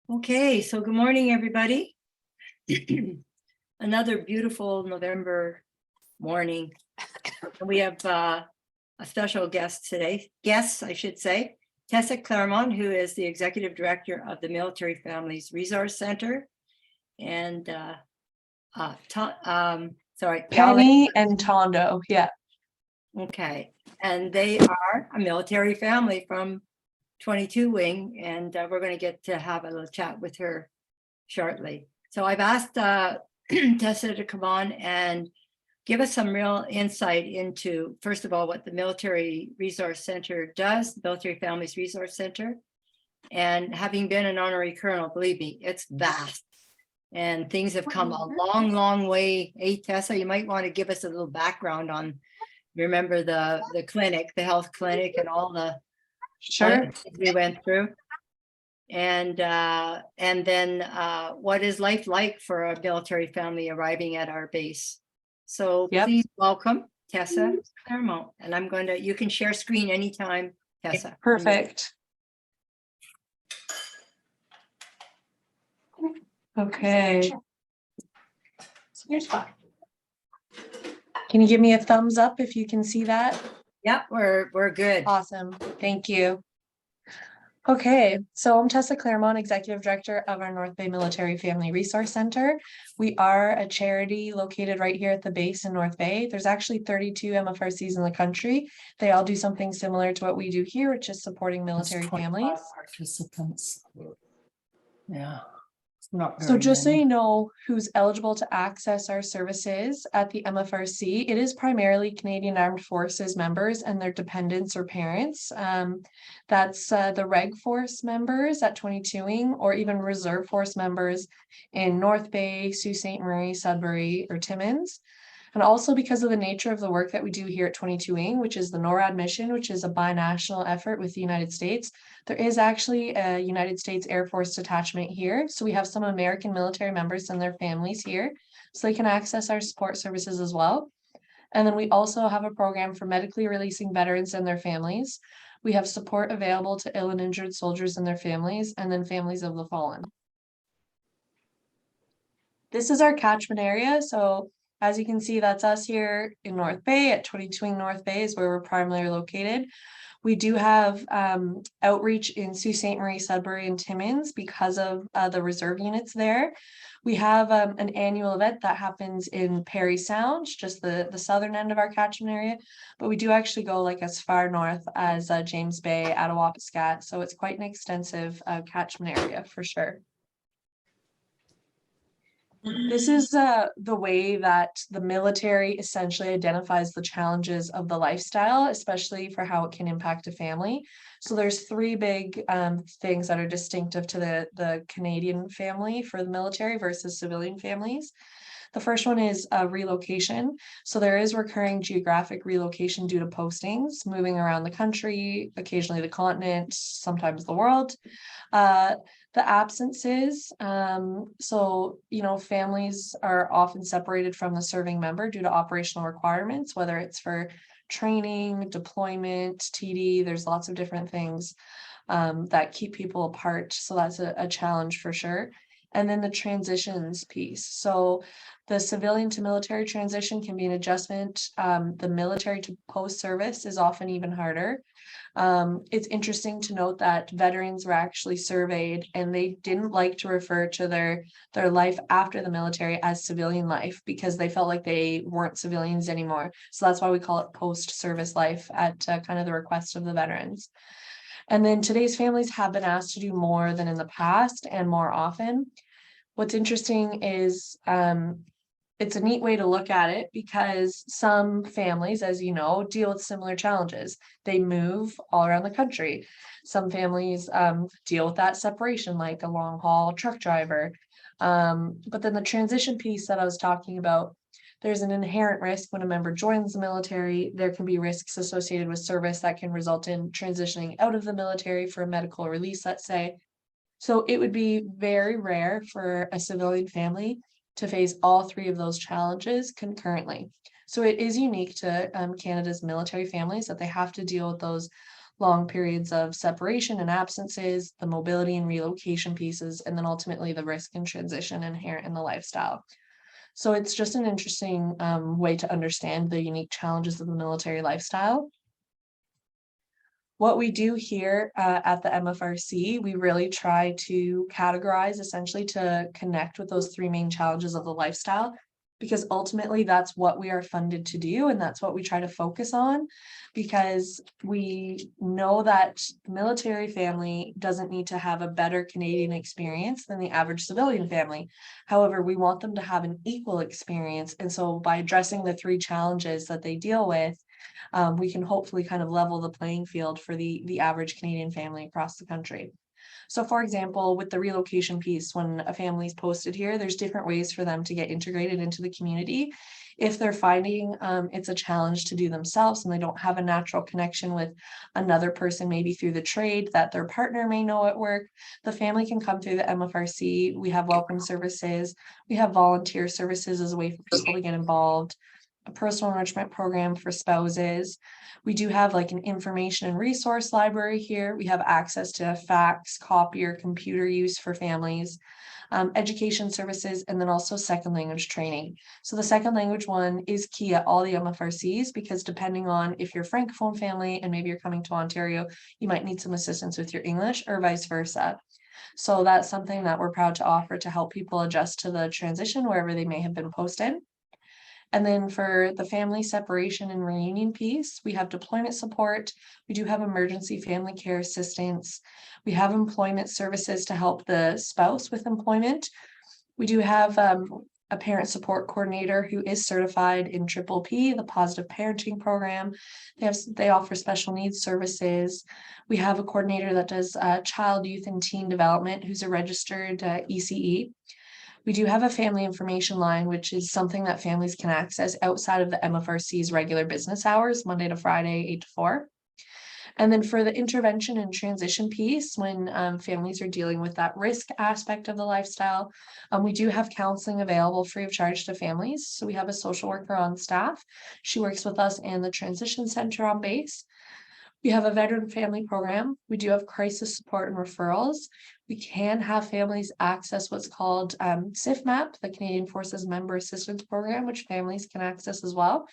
Okay, so good morning, everybody. Another beautiful November morning. We have a special guest today, guests, I should say, Tessa Clermont, who is the Executive Director of the Military Families Resource Center, and Penny and Tondo, yeah. Okay, and they are a military family from 22 Wing, and we're going to get to have a little chat with her shortly. So I've asked Tessa to come on and give us some real insight into, first of all, what the Military Resource Center does, Military Families Resource Center. And having been an honorary colonel, believe me, it's vast. And things have come a long, long way. Hey, Tessa, you might want to give us a little background on, remember the clinic, the health clinic, and all the Sure. we went through. And then what is life like for a military family arriving at our base? So Please welcome Tessa Clermont. And you can share screen anytime, Tessa. Perfect. Okay. Your spot. Can you give me a thumbs up if you can see that? Yep, we're good. Awesome. Thank you. Okay, so I'm Tessa Clermont, Executive Director of our North Bay Military Family Resource Center. We are a charity located right here at the base in North Bay. There's actually 32 MFRCs in the country. They all do something similar to what we do here, which is supporting military families. Participants. Yeah. So just so you know who's eligible to access our services at the MFRC, it is primarily Canadian Armed Forces members and their dependents or parents. That's the Reg Force members at 22 Wing, or even Reserve Force members in North Bay, Sault Ste. Marie, Sudbury, or Timmins. And also because of the nature of the work that we do here at 22 Wing, which is the NORAD mission, which is a binational effort with the United States, there is actually a United States Air Force detachment here. So we have some American military members and their families here, so they can access our support services as well. And then we also have a program for medically releasing veterans and their families. We have support available to ill and injured soldiers and their families, and then families of the fallen. This is our catchment area. So as you can see, that's us here in North Bay at 22 Wing North Bay is where we're primarily located. We do have outreach in Sault Ste. Marie, Sudbury, and Timmins because of the reserve units there. We have an annual event that happens in Parry Sound, just the southern end of our catchment area. But we do actually go like as far north as James Bay, Attawapiskat. So it's quite an extensive catchment area for sure. This is the way that the military essentially identifies the challenges of the lifestyle, especially for how it can impact a family. So there's three big things that are distinctive to the Canadian family for the military versus civilian families. The first one is relocation. So there is recurring geographic relocation due to postings, moving around the country, occasionally the continent, sometimes the world. The absences, so, families are often separated from the serving member due to operational requirements, whether it's for training, deployment, TD, there's lots of different things that keep people apart. So that's a challenge for sure. And then the transitions piece. So the civilian to military transition can be an adjustment. The military to post-service is often even harder. It's interesting to note that veterans were actually surveyed and they didn't like to refer to their life after the military as civilian life because they felt like they weren't civilians anymore. So that's why we call it post-service life at kind of the request of the veterans. And then today's families have been asked to do more than in the past and more often. What's interesting is it's a neat way to look at it because some families, as you know, deal with similar challenges. They move all around the country. Some families deal with that separation, like a long haul truck driver. But then the transition piece that I was talking about, there's an inherent risk when a member joins the military. There can be risks associated with service that can result in transitioning out of the military for a medical release, let's say. So it would be very rare for a civilian family to face all three of those challenges concurrently. So it is unique to Canada's military families that they have to deal with those long periods of separation and absences, the mobility and relocation pieces, and then ultimately the risk and transition inherent in the lifestyle. So it's just an interesting way to understand the unique challenges of the military lifestyle. What we do here at the MFRC, we really try to categorize essentially to connect with those three main challenges of the lifestyle, because ultimately that's what we are funded to do. And that's what we try to focus on, because we know that the military family doesn't need to have a better Canadian experience than the average civilian family. However, we want them to have an equal experience. And so by addressing the three challenges that they deal with, we can hopefully kind of level the playing field for the average Canadian family across the country. So for example, with the relocation piece, when a family is posted here, there's different ways for them to get integrated into the community. If they're finding it's a challenge to do themselves and they don't have a natural connection with another person, maybe through the trade that their partner may know at work, the family can come through the MFRC. We have welcome services. We have volunteer services as a way for people to get involved, a personal enrichment program for spouses. We do have like an information and resource library here. We have access to fax, copier, computer use for families, education services, and then also second language training. So the second language one is key at all the MFRCs, because depending on if you're a Francophone family and maybe you're coming to Ontario, you might need some assistance with your English or vice versa. So that's something that we're proud to offer to help people adjust to the transition wherever they may have been posted. And then for the family separation and reunion piece, we have deployment support. We do have emergency family care assistance. We have employment services to help the spouse with employment. We do have a parent support coordinator who is certified in P, the positive parenting program. They offer special needs services. We have a coordinator that does child, youth, and teen development, who's a registered ECE. We do have a family information line, which is something that families can access outside of the MFRC's regular business hours, Monday to Friday, 8 to 4. And then for the intervention and transition piece, when families are dealing with that risk aspect of the lifestyle, we do have counseling available free of charge to families. So we have a social worker on staff. She works with us and the transition center on base. We have a veteran family program. We do have crisis support and referrals. We can have families access what's called CIFMAP, the Canadian Forces Member Assistance Program, which families can access as well,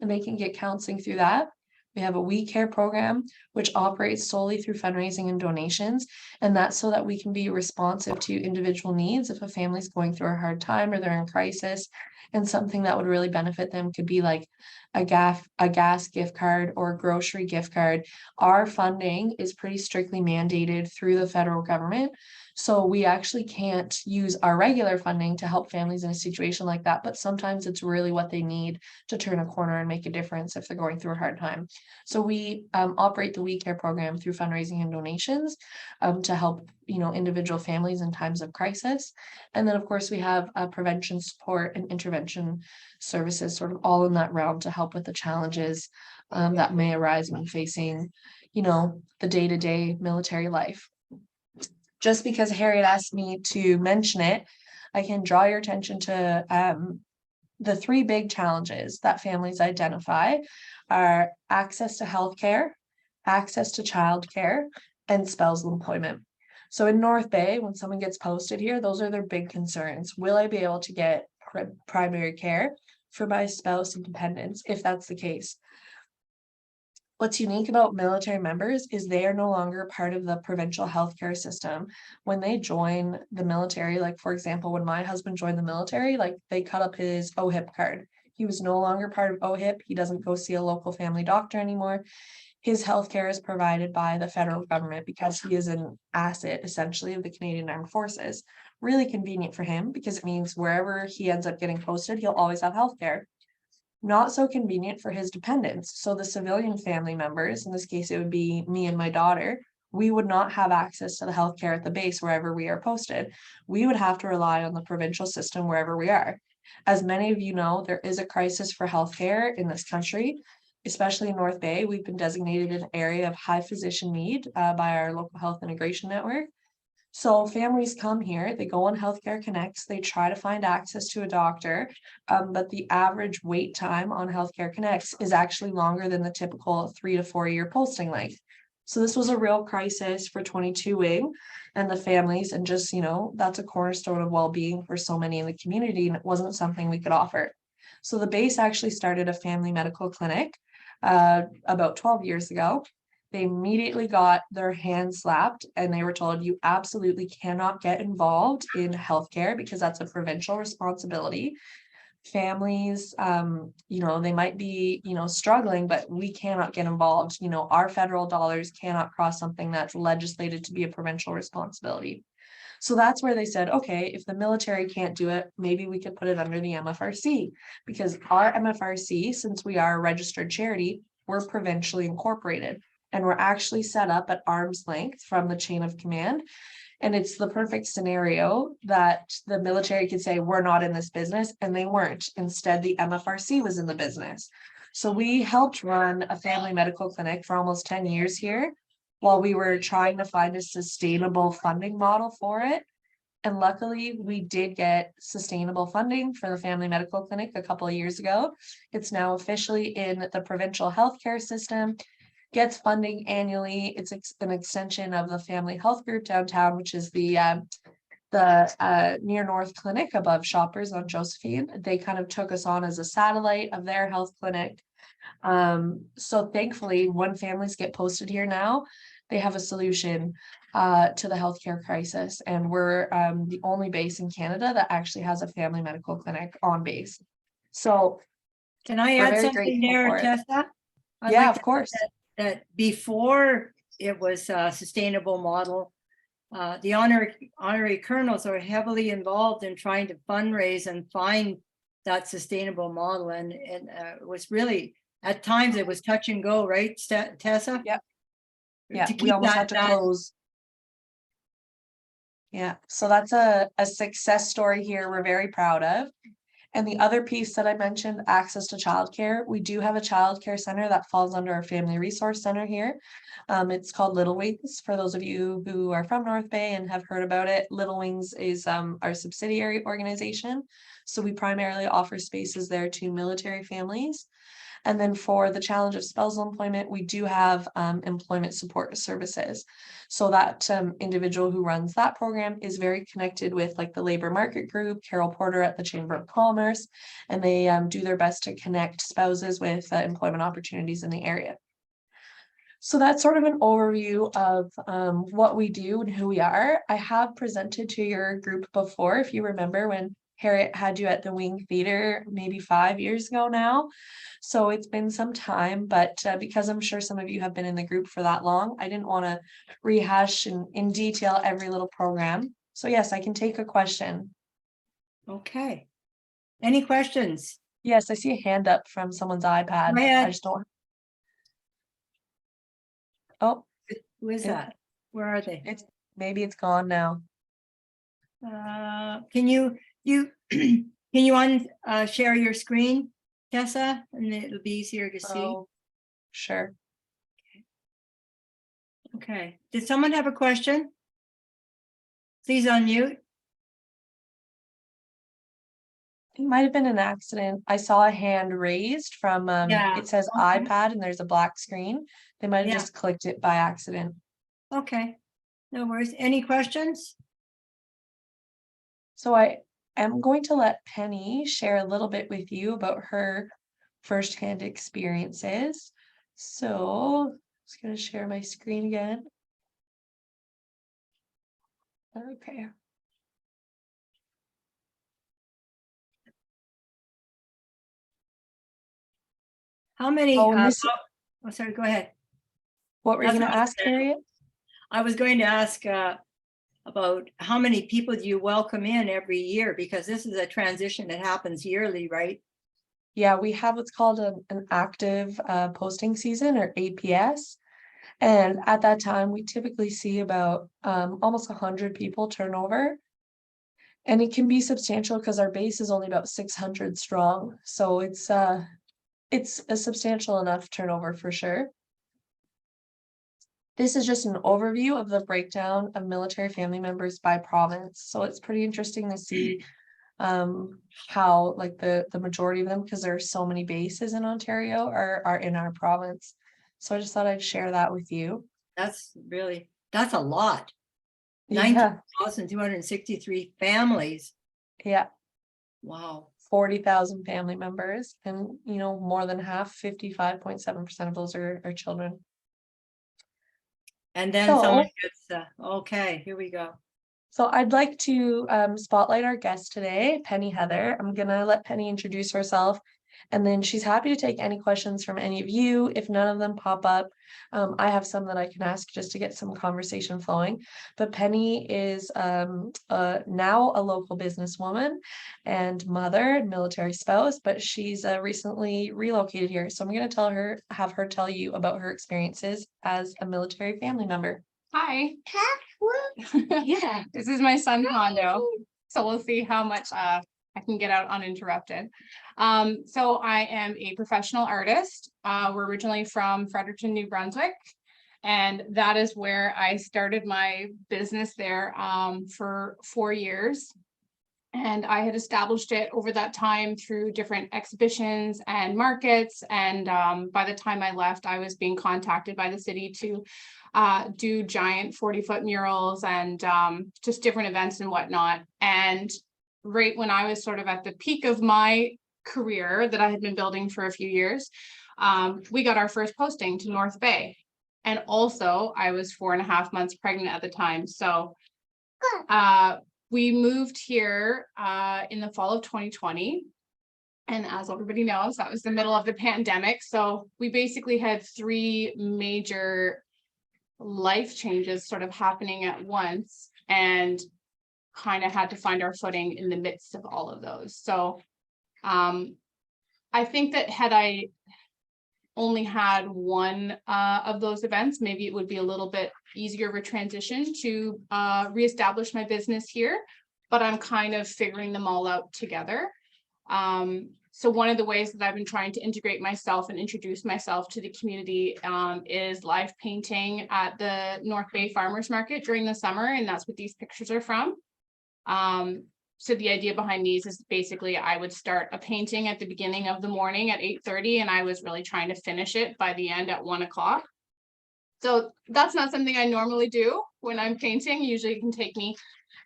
and they can get counseling through that. We have a We Care program, which operates solely through fundraising and donations. And that's so that we can be responsive to individual needs. If a family's going through a hard time or they're in crisis, and something that would really benefit them could be like a gas gift card or a grocery gift card. Our funding is pretty strictly mandated through the federal government. So we actually can't use our regular funding to help families in a situation like that, but sometimes it's really what they need to turn a corner and make a difference if they're going through a hard time. So we operate the We Care program through fundraising and donations to help, individual families in times of crisis. And then of course we have prevention support and intervention services sort of all in that realm to help with the challenges that may arise when facing, the day-to-day military life. Just because Harriet asked me to mention it, I can draw your attention to the three big challenges that families identify are access to healthcare, access to childcare, and spousal employment. So in North Bay, when someone gets posted here, those are their big concerns. Will I be able to get primary care for my spouse and dependents if that's the case? What's unique about military members is they are no longer part of the provincial healthcare system. When they join the military, like for example, when my husband joined the military, like they cut up his OHIP card. He was no longer part of OHIP. He doesn't go see a local family doctor anymore. His healthcare is provided by the federal government because he is an asset essentially of the Canadian Armed Forces. Really convenient for him because it means wherever he ends up getting posted, he'll always have healthcare. Not so convenient for his dependents. So the civilian family members, in this case, it would be me and my daughter, we would not have access to the healthcare at the base wherever we are posted. We would have to rely on the provincial system wherever we are. As many of you know, there is a crisis for healthcare in this country, especially in North Bay. We've been designated an area of high physician need by our local health integration network. So families come here, they go on Healthcare Connects, they try to find access to a doctor, but the average wait time on Healthcare Connects is actually longer than the typical 3 to 4 year posting length. So this was a real crisis for 22 Wing and the families, and just, that's a cornerstone of well-being for so many in the community, and it wasn't something we could offer. So the base actually started a family medical clinic about 12 years ago. They immediately got their hands slapped and they were told, you absolutely cannot get involved in healthcare because that's a provincial responsibility. Families, they might be, struggling, but we cannot get involved. Our federal dollars cannot cross something that's legislated to be a provincial responsibility. So that's where they said, okay, if the military can't do it, maybe we could put it under the MFRC, because our MFRC, since we are a registered charity, we're provincially incorporated and we're actually set up at arm's length from the chain of command. And it's the perfect scenario that the military could say, we're not in this business, and they weren't. Instead, the MFRC was in the business. So we helped run a family medical clinic for almost 10 years here while we were trying to find a sustainable funding model for it. And luckily, we did get sustainable funding for the family medical clinic a couple of years ago. It's now officially in the provincial healthcare system, gets funding annually. It's an extension of the family health group downtown, which is the near North Clinic above Shoppers on Josephine. They kind of took us on as a satellite of their health clinic. So thankfully, when families get posted here now, they have a solution to the healthcare crisis. And we're the only base in Canada that actually has a family medical clinic on base. So can I we're add very something grateful there, for it. Tessa? I'd Yeah, like of to course. that before it was a sustainable model, the honorary colonels are heavily involved in trying to fundraise and find that sustainable model. And it was really, at times it was touch and go, right, Tessa? Yep. Yeah, To we keep almost had to close. Yeah, so that's a success story here we're very proud of. And the other piece that I mentioned, access to childcare, we do have a childcare center that falls under our family resource center here. It's called Little Wings. For those of you who are from North Bay and have heard about it, Little Wings is our subsidiary organization. So we primarily offer spaces there to military families. And then for the challenge of spousal employment, we do have employment support services. So that individual who runs that program is very connected with like the labor market group, Carol Porter at the Chamber of Commerce, and they do their best to connect spouses with employment opportunities in the area. So that's sort of an overview of what we do and who we are. I have presented to your group before, if you remember, when Harriet had you at the Wing Theater maybe 5 years ago now. So it's been some time, but because I'm sure some of you have been in the group for that long, I didn't want to rehash in detail every little program. So yes, I can take a question. Okay. Any questions? Yes, I see a hand up from someone's iPad. I just don't. Oh, who is that? Where are they? Maybe it's gone now. Can you share your screen, Tessa, and it'll be easier to see. Oh, sure. Okay. Did someone have a question? Please unmute. It might have been an accident. I saw a hand raised from it says Okay. iPad and there's a black screen. They might have just clicked it by accident. Okay. No worries. Any questions? So I am going to let Penny share a little bit with you about her firsthand experiences. So I'm just going to share my screen again. Okay. How many? Sorry, go ahead. What were you going to ask, Harriet? I was going to ask about how many people do you welcome in every year, because this is a transition that happens yearly, right? Yeah, we have what's called an active posting season, or APS. And at that time, we typically see about almost 100 people turnover. And it can be substantial because our base is only about 600 strong. So it's a substantial enough turnover for sure. This is just an overview of the breakdown of military family members by province. So it's pretty interesting to see how like the majority of them, because there are so many bases in Ontario, are in our province. So I just thought I'd share that with you. That's a lot. Yeah, 19,263 families. yeah, Wow. 40,000 family members, and more than half, 55.7% of those are children. And then So, someone gets, okay, here we go. So I'd like to spotlight our guest today, Penny Heather. I'm gonna let Penny introduce herself, and then she's happy to take any questions from any of you. If none of them pop up, I have some that I can ask just to get some conversation flowing. But Penny is now a local businesswoman and mother and military spouse, but she's recently relocated here. So I'm gonna have her tell you about her experiences as a military family member. Hi. Yeah, this is my son condo, so we'll see how much I can get out uninterrupted. So I am a professional artist. We're originally from Fredericton, New Brunswick, and that is where I started my business there for 4 years. And I had established it over that time through different exhibitions and markets. And by the time I left, I was being contacted by the city to do giant 40-foot murals and just different events and whatnot. And right when I was sort of at the peak of my career that I had been building for a few years, we got our first posting to North Bay. And also I was 4.5 months pregnant at the time. So we moved here in the fall of 2020. And as everybody knows, that was the middle of the pandemic. So we basically had 3 major life changes sort of happening at once, and kind of had to find our footing in the midst of all of those. So I think that had I only had one of those events, maybe it would be a little bit easier of a transition to reestablish my business here, but I'm kind of figuring them all out together. So one of the ways that I've been trying to integrate myself and introduce myself to the community is live painting at the North Bay Farmers Market during the summer, and that's what these pictures are from. So the idea behind these is basically I would start a painting at the beginning of the morning at 8:30, and I was really trying to finish it by the end at 1 o'clock. So that's not something I normally do when I'm painting. Usually it can take me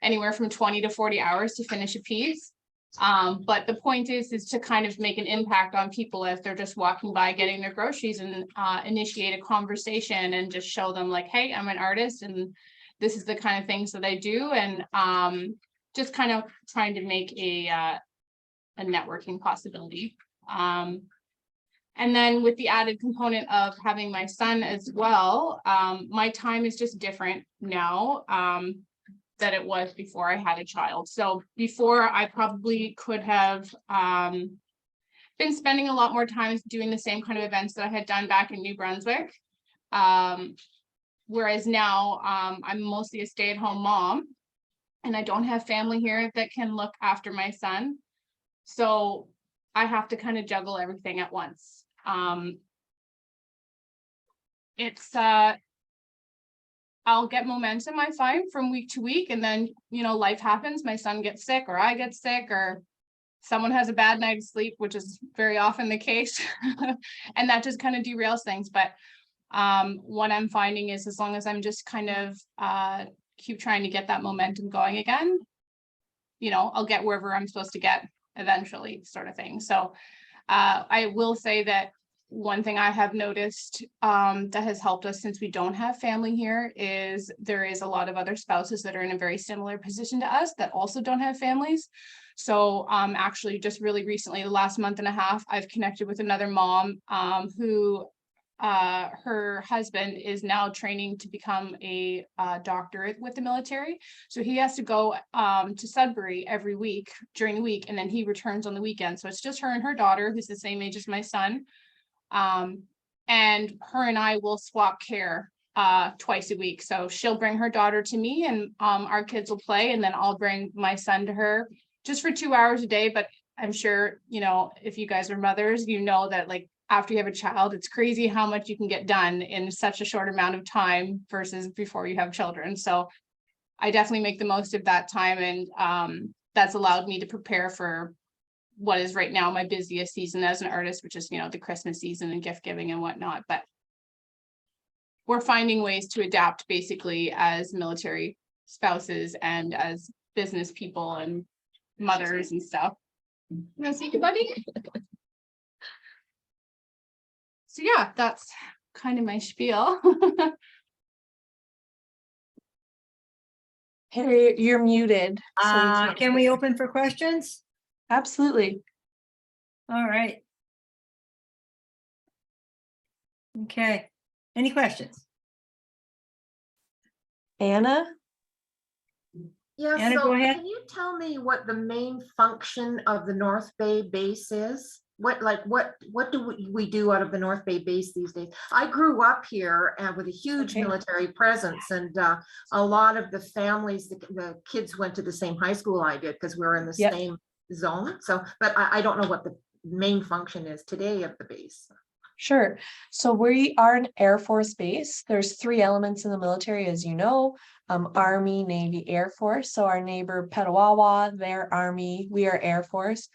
anywhere from 20 to 40 hours to finish a piece. But the point is to kind of make an impact on people as they're just walking by getting their groceries, and initiate a conversation and just show them like, hey, I'm an artist and this is the kind of things that I do. And just kind of trying to make a networking possibility. And then with the added component of having my son as well, my time is just different now than it was before I had a child. So before, I probably could have been spending a lot more time doing the same kind of events that I had done back in New Brunswick. Whereas now I'm mostly a stay-at-home mom, and I don't have family here that can look after my son. So I have to kind of juggle everything at once. I'll get momentum, I find, from week to week, and then, life happens. My son gets sick, or I get sick, or someone has a bad night of sleep, which is very often the case. And that just kind of derails things. But what I'm finding is, as long as I'm just kind of keep trying to get that momentum going again, I'll get wherever I'm supposed to get eventually, sort of thing. So I will say that one thing I have noticed that has helped us since we don't have family here is there is a lot of other spouses that are in a very similar position to us that also don't have families. So actually just really recently, the last month and a half, I've connected with another mom who her husband is now training to become a doctor with the military. So he has to go to Sudbury every week during the week, and then he returns on the weekend. So it's just her and her daughter, who's the same age as my son. And her and I will swap care twice a week. So she'll bring her daughter to me, and our kids will play, and then I'll bring my son to her just for 2 hours a day. But I'm sure, if you guys are mothers, that like after you have a child, it's crazy how much you can get done in such a short amount of time versus before you have children. So I definitely make the most of that time, and that's allowed me to prepare for what is right now my busiest season as an artist, which is, the Christmas season and gift giving and whatnot. But we're finding ways to adapt basically as military spouses and as business people and mothers and stuff. You wanna see your buddy? So yeah, that's kind of my spiel. Harry, you're muted. So we can't- Can we open for questions? Absolutely. All right. Okay. Any questions? Anna? Yeah, Anna, so go ahead. can you tell me what the main function of the North Bay base is? What do we do out of the North Bay base these days? I grew up here with a huge Okay. military presence, and a lot of the families, the kids went to the same high school I did because we're in the Yep. same zone. So, but I don't know what the main function is today of the base. Sure. So we are an Air Force base. There's 3 elements in the military, as you know, Army, Navy, Air Force. So our neighbor Petawawa, their Army, we are Air Force.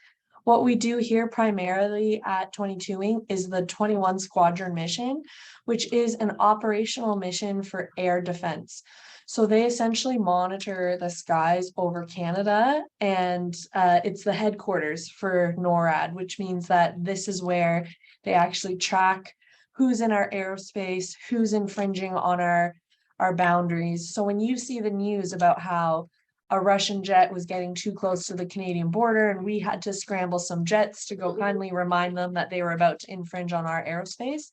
What we do here primarily at 22 Wing is the 21 Squadron mission, which is an operational mission for air defense. So they essentially monitor the skies over Canada, and it's the headquarters for NORAD, which means that this is where they actually track who's in our aerospace, who's infringing on our boundaries. So when you see the news about how a Russian jet was getting too close to the Canadian border and we had to scramble some jets to go kindly remind them that they were about to infringe on our aerospace,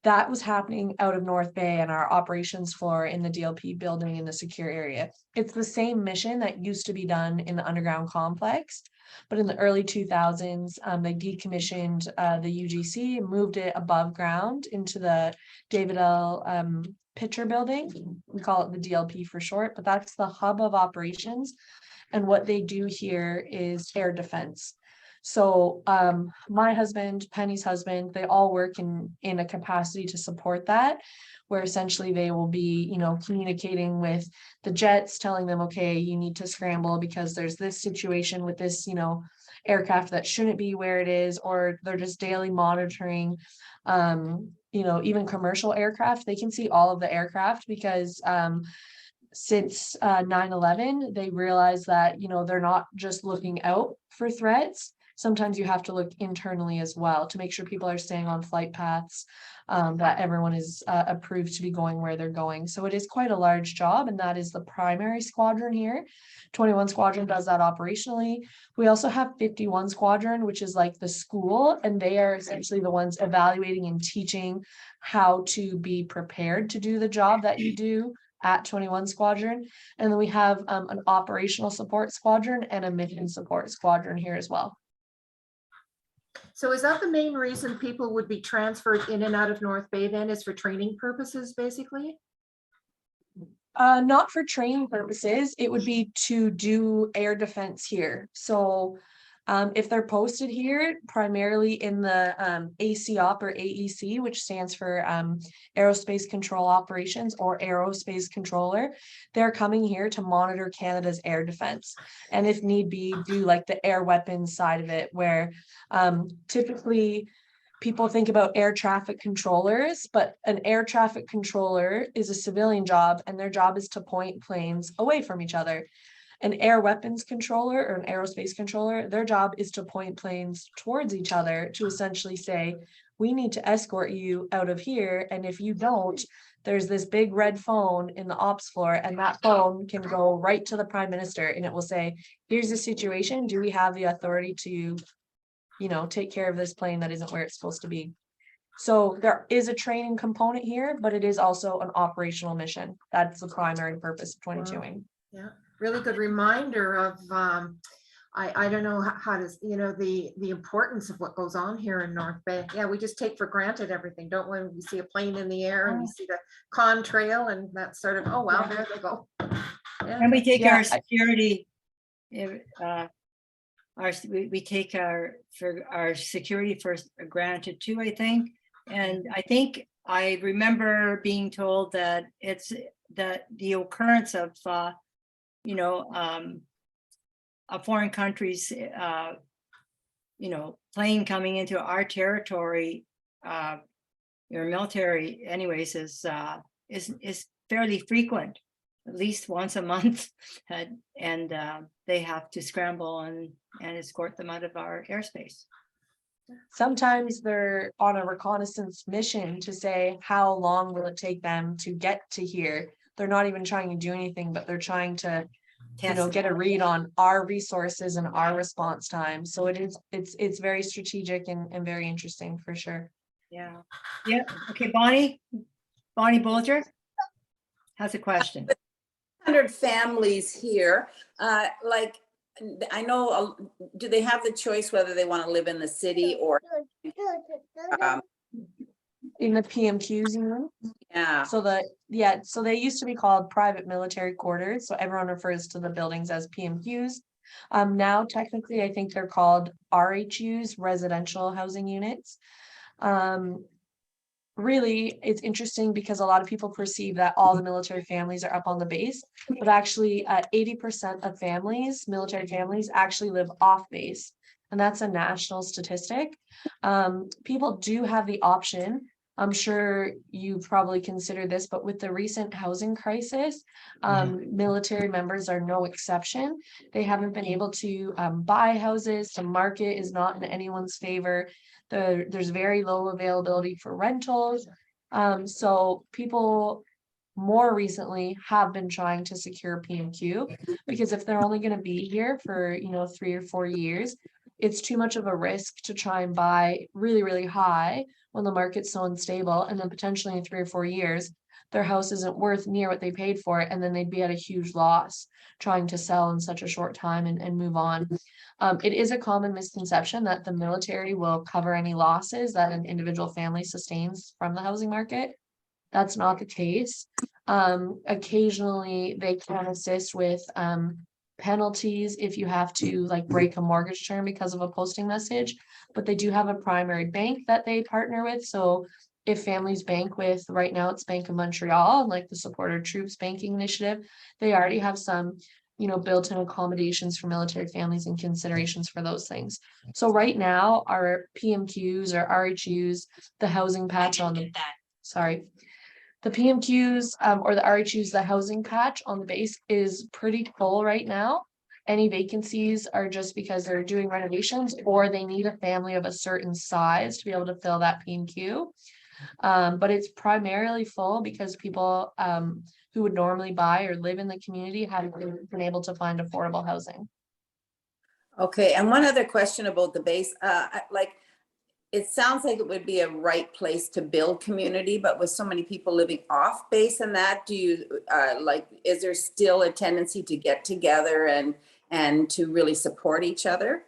that was happening out of North Bay and our operations floor in the DLP building in the secure area. It's the same mission that used to be done in the underground complex, but in the early 2000s, they decommissioned the UGC, moved it above ground into the David L. Pitcher building. We call it the DLP for short, but that's the hub of operations. And what they do here is air defense. So my husband, Penny's husband, they all work in a capacity to support that, where essentially they will be, you know, communicating with the jets, telling them, okay, you need to scramble because there's this situation with this, you know, aircraft that shouldn't be where it is, or they're just daily monitoring, you know, even commercial aircraft. They can see all of the aircraft because since 9/11, they realized that, you know, they're not just looking out for threats. Sometimes you have to look internally as well to make sure people are staying on flight paths, that everyone is approved to be going where they're going. So it is quite a large job, and that is the primary squadron here. 21 Squadron does that operationally. We also have 51 Squadron, which is like the school, and they are essentially the ones evaluating and teaching how to be prepared to do the job that you do at 21 Squadron. And then we have an operational support squadron and a mission support squadron here as well. So is that the main reason people would be transferred in and out of North Bay then, is for training purposes, basically? Not for training purposes, it would be to do air defense here. So if they're posted here, primarily in the ACOP or AEC, which stands for Aerospace Control Operations or Aerospace Controller, they're coming here to monitor Canada's air defense. And if need be, do like the air weapons side of it, where typically people think about air traffic controllers, but an air traffic controller is a civilian job, and their job is to point planes away from each other. An air weapons controller or an aerospace controller, their job is to point planes towards each other to essentially say, we need to escort you out of here. And if you don't, there's this big red phone in the ops floor, and that phone can go right to the Prime Minister, and it will say, here's the situation. Do we have the authority to, you know, take care of this plane that isn't where it's supposed to be? So there is a training component here, but it is also an operational mission. That's the primary purpose of 22ing. Yeah, really good reminder of, I don't know how to, you know, the importance of what goes on here in North Bay. Yeah, we just take for granted everything, don't we? We see a plane in the air and we see the contrail, and that's sort of, oh, wow, there they go. Yeah. And we take Yeah, our security, we take our security for granted too, I think. And I think I remember being told that it's that the occurrence of you know, a foreign country's you know, plane coming into our territory your military anyways is fairly frequent, at least once a month. And they have to scramble and escort them out of our airspace. Sometimes they're on a reconnaissance mission to say, how long will it take them to get to here? They're not even trying to do anything, but they're trying to, Test. get a read on our resources and our response time. So it's very strategic and very interesting for sure. Yeah. Yeah. Okay, Bonnie Bolger has a question. 100 families here, like, I know, do they have the choice whether they want to live in the city or, In the PMQs, you know? yeah, So they used to be called private military quarters, so everyone refers to the buildings as PMQs. Now technically, I think they're called RHUs, residential housing units. Really, it's interesting because a lot of people perceive that all the military families are up on the base, but actually 80% of families, military families, actually live off base. And that's a national statistic. People do have the option. I'm sure you probably consider this, but with the recent housing crisis, military members are no exception. They haven't been able to buy houses. The market is not in anyone's favor. There's very low availability for rentals. So people more recently have been trying to secure PMQ, because if they're only going to be here for 3 or 4 years, it's too much of a risk to try and buy really, really high when the market's so unstable, and then potentially in 3 or 4 years their house isn't worth near what they paid for it, and then they'd be at a huge loss trying to sell in such a short time and move on. It is a common misconception that the military will cover any losses that an individual family sustains from the housing market. That's not the case. Occasionally they can assist with penalties if you have to like break a mortgage term because of a posting message, but they do have a primary bank that they partner with. So if families bank with, right now it's Bank of Montreal, like the Support Our Troops banking initiative, they already have some built-in accommodations for military families and considerations for those things. So right now our PMQs or RHUs, the housing patch on the the PMQs or the RHUs, the housing patch on the base is pretty full right now. Any vacancies are just because they're doing renovations or they need a family of a certain size to be able to fill that PMQ. But it's primarily full because people who would normally buy or live in the community haven't been able to find affordable housing. okay. And one other question about the base, like, it sounds like it would be a right place to build community, but with so many people living off base and that, do you is there still a tendency to get together and to really support each other?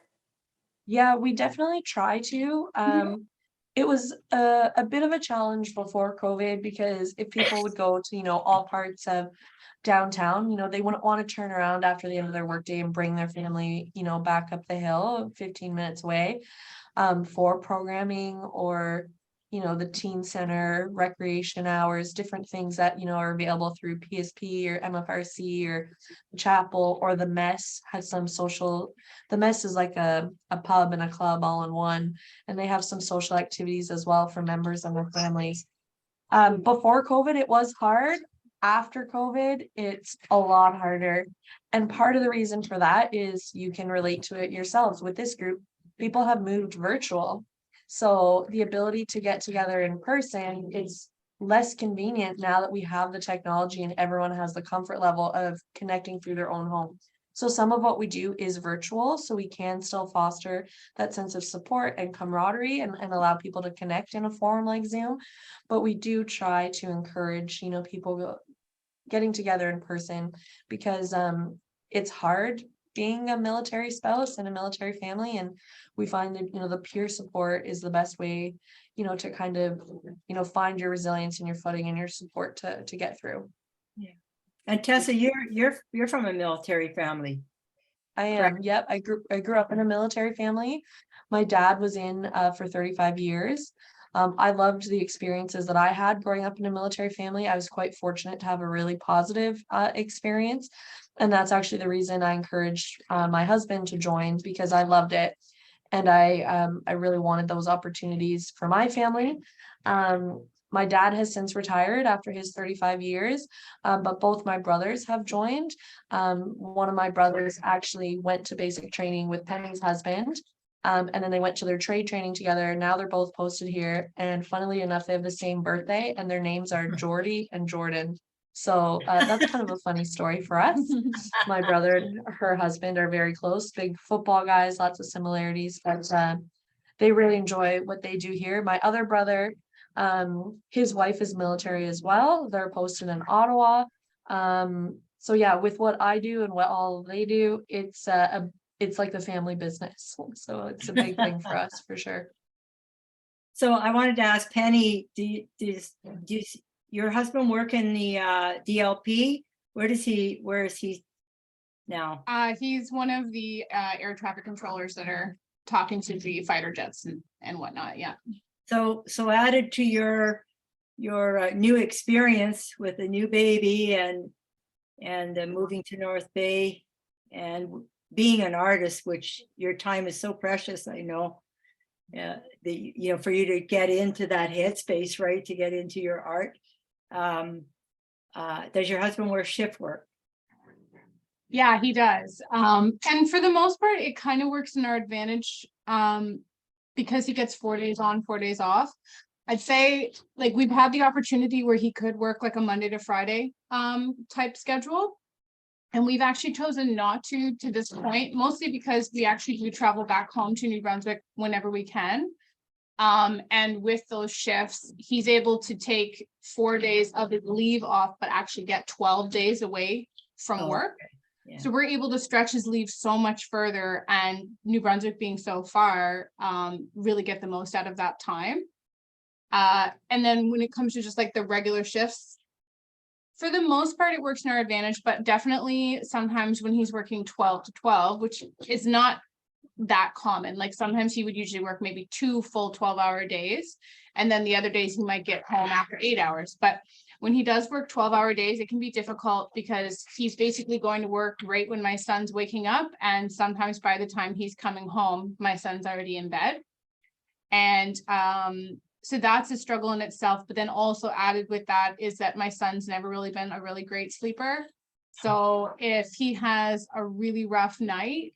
Yeah, we definitely try to. It was a bit of a challenge before COVID, because if people would go to, all parts of downtown, they wouldn't want to turn around after the end of their workday and bring their family, back up the hill 15 minutes away. For programming or, the teen center, recreation hours, different things that, are available through PSP or MFRC or the chapel, or the mess has some social, the mess is like a pub and a club all in one, and they have some social activities as well for members and their families. Before COVID, it was hard. After COVID, it's a lot harder. And part of the reason for that is you can relate to it yourselves with this group. People have moved virtual. So the ability to get together in person is less convenient now that we have the technology and everyone has the comfort level of connecting through their own home. So some of what we do is virtual, so we can still foster that sense of support and camaraderie and allow people to connect in a forum like Zoom. But we do try to encourage, people getting together in person, because it's hard being a military spouse and a military family, and we find that the peer support is the best way to kind of find your resilience and your footing and your support to get through. Yeah. And Tessa, you're from a military family. I am. Yep. I grew up in a military family. My dad was in for 35 years. I loved the experiences that I had growing up in a military family. I was quite fortunate to have a really positive experience. And that's actually the reason I encouraged my husband to join, because I loved it. And I really wanted those opportunities for my family. My dad has since retired after his 35 years, but both my brothers have joined. One of my brothers actually went to basic training with Penny's husband. And then they went to their trade training together. Now they're both posted here. And funnily enough, they have the same birthday and their names are Jordy and Jordan. So that's kind of a funny story for us. My brother and her husband are very close, big football guys, lots of similarities, but they really enjoy what they do here. My other brother, his wife is military as well. They're posted in Ottawa. So yeah, with what I do and what all they do, it's like the family business. So it's a big thing for us for sure. So I wanted to ask Penny, your husband work in the DLP? Where is he now? He's one of the air traffic controllers that are talking to the fighter jets and whatnot. Yeah. So added to your new experience with a new baby and moving to North Bay and being an artist, which your time is so precious, I know. For you to get into that headspace, right? To get into your art. Does your husband work shift work? Yeah, he does. And for the most part, it kind of works in our advantage because he gets 4 days on, 4 days off. I'd say like we've had the opportunity where he could work like a Monday to Friday type schedule. And we've actually chosen not to this point, mostly because we actually do travel back home to New Brunswick whenever we can. And with those shifts, he's able to take 4 days of his leave off, but actually get 12 days away from work. Okay. Yeah. So we're able to stretch his leave so much further, and New Brunswick being so far, really get the most out of that time. And then when it comes to just like the regular shifts, for the most part, it works in our advantage, but definitely sometimes when he's working 12 to 12, which is not that common. Like sometimes he would usually work maybe 2 full 12-hour days, and then the other days he might get home after 8 hours. But when he does work 12-hour days, it can be difficult because he's basically going to work right when my son's waking up, and sometimes by the time he's coming home, my son's already in bed. And so that's a struggle in itself. But then also added with that is that my son's never really been a really great sleeper. So if he has a really rough night,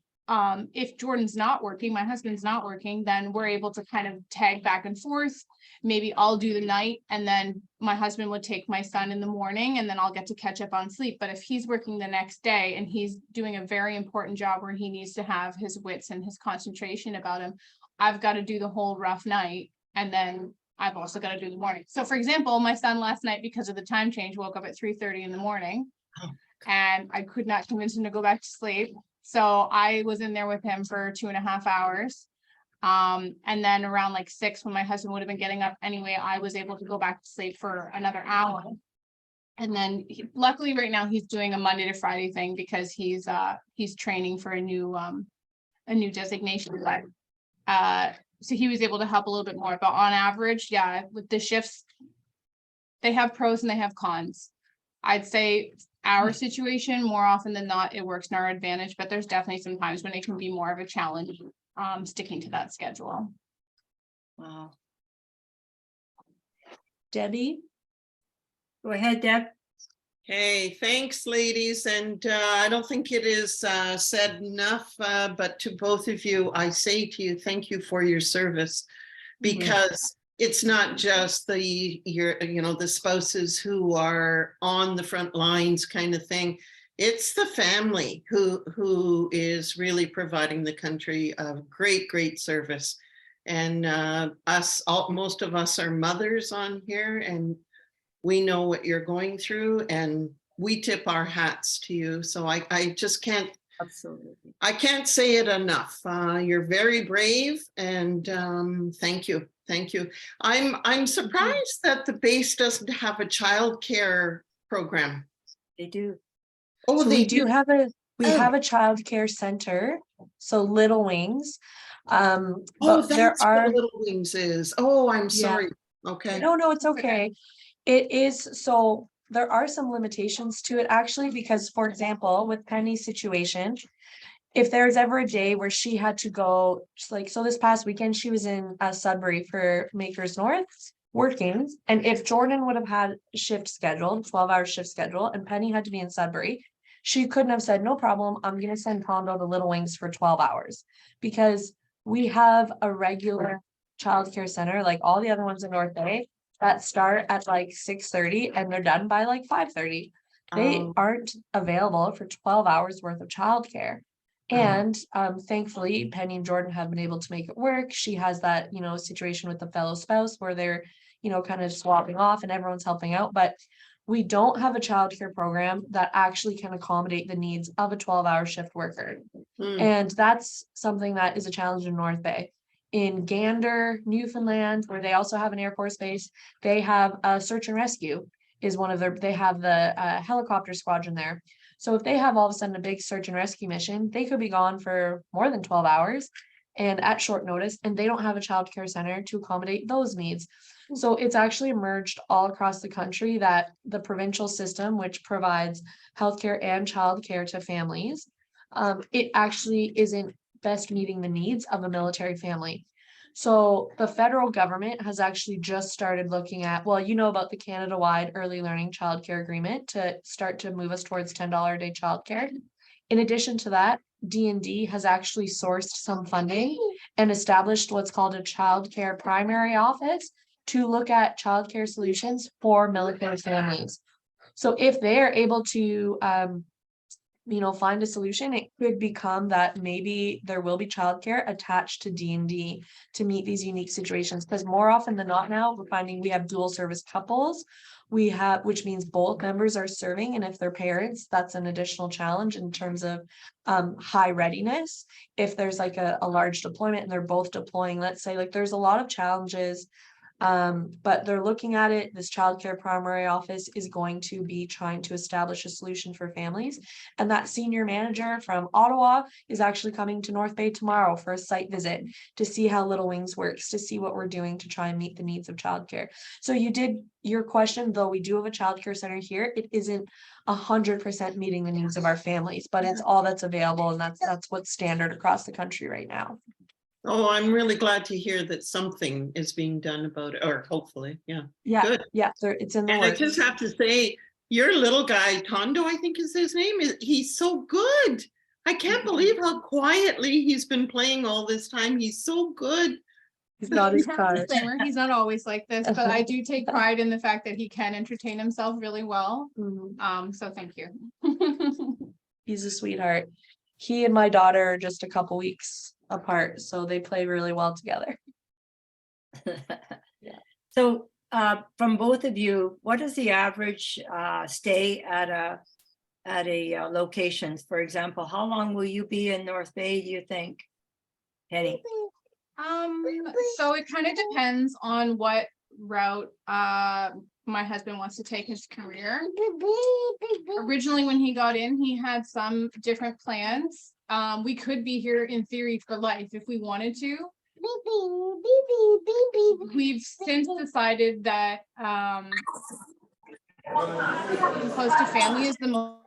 if Jordan's not working, my husband's not working, then we're able to kind of tag back and forth. Maybe I'll do the night and then my husband would take my son in the morning, and then I'll get to catch up on sleep. But if he's working the next day and he's doing a very important job where he needs to have his wits and his concentration about him, I've got to do the whole rough night. And then I've also got to do the morning. So for example, my son last night, because of the time change, woke up at 3:30 in the morning, and I could not convince him to go back to sleep. So I was in there with him for 2.5 hours. And then around like 6, when my husband would have been getting up anyway, I was able to go back to sleep for another hour. And then luckily right now he's doing a Monday to Friday thing because he's training for a new designation. But so he was able to help a little bit more. But on average, yeah, with the shifts, they have pros and they have cons. I'd say our situation, more often than not, it works in our advantage, but there's definitely some times when it can be more of a challenge sticking to that schedule. Wow. Debbie? Go ahead, Deb. Hey, thanks, ladies. And I don't think it is said enough, but to both of you, I say to you, thank you for your service, because it's not just the spouses who are on the front lines kind of thing. It's the family who is really providing the country a great service. And most of us are mothers on here, and we know what you're going through, and we tip our hats to you. So I just can't, Absolutely. I can't say it enough. You're very brave, and thank you. Thank you. I'm surprised that the base doesn't have a childcare program. They do. Oh, So they we do have a Oh. have a childcare center, so Little Wings. Oh, But there that's are what Little Wings is. Oh, I'm Yeah. sorry. Okay. no, it's okay. It is, so there are some limitations to it actually, because for example, with Penny's situation, if there's ever a day where she had to go, so this past weekend, she was in Sudbury for Makers North working. And if Jordan would have had a shift scheduled, 12-hour shift schedule, and Penny had to be in Sudbury, she couldn't have said, no problem, I'm gonna send Tondo to Little Wings for 12 hours. Because we have a regular childcare center, like all the other ones in North Bay, that start at like 6:30 and they're done by like 5:30. They Oh. aren't available for 12 hours worth of childcare. And thankfully, Penny and Jordan have been able to make it work. She has that, you know, situation with the fellow spouse where they're, you know, kind of swapping off and everyone's helping out. But we don't have a childcare program that actually can accommodate the needs of a 12-hour shift worker. Hmm. And that's something that is a challenge in North Bay. In Gander, Newfoundland, where they also have an Air Force base, they have a search and rescue is one of their, they have the helicopter squadron there. So if they have all of a sudden a big search and rescue mission, they could be gone for more than 12 hours and at short notice, and they don't have a childcare center to accommodate those needs. So it's actually emerged all across the country that the provincial system, which provides healthcare and childcare to families, it actually isn't best meeting the needs of a military family. So the federal government has actually just started looking at, well, you know about the Canada-wide early learning childcare agreement to start to move us towards $10 a day childcare. In addition to that, D&D has actually sourced some funding and established what's called a childcare primary office to look at childcare solutions for military families. So if they are able to you know, find a solution, it could become that maybe there will be childcare attached to D&D to meet these unique situations. Because more often than not now, we're finding we have dual service couples. We have, which means both members are serving, and if they're parents, that's an additional challenge in terms of high readiness. If there's like a large deployment and they're both deploying, let's say, like there's a lot of challenges. But they're looking at it. This childcare primary office is going to be trying to establish a solution for families. And that senior manager from Ottawa is actually coming to North Bay tomorrow for a site visit to see how Little Wings works, to see what we're doing to try and meet the needs of childcare. So you did your question, though we do have a childcare center here, it isn't 100% meeting the needs of our families, but it's all that's available, and that's what's standard across the country right now. Oh, I'm really glad to hear that something is being done about it, or hopefully, yeah. Yeah, Good. yeah, it's in the And I works. just have to say, your little guy, Tondo, I think is his name, he's so good. I can't believe how quietly he's been playing all this time. He's so good. He's not as kind. Disclaimer, he's not always like this, but I do take pride in the fact that he can entertain himself really well. So thank you. He's a sweetheart. He and my daughter are just a couple weeks apart, so they play really well together. So from both of you, what is the average stay at a location? For example, how long will you be in North Bay, do you think? Penny? So it kind of depends on what route my husband wants to take his career. Originally, when he got in, he had some different plans. We could be here in theory for life if we wanted to. We've since decided that close to family is the most.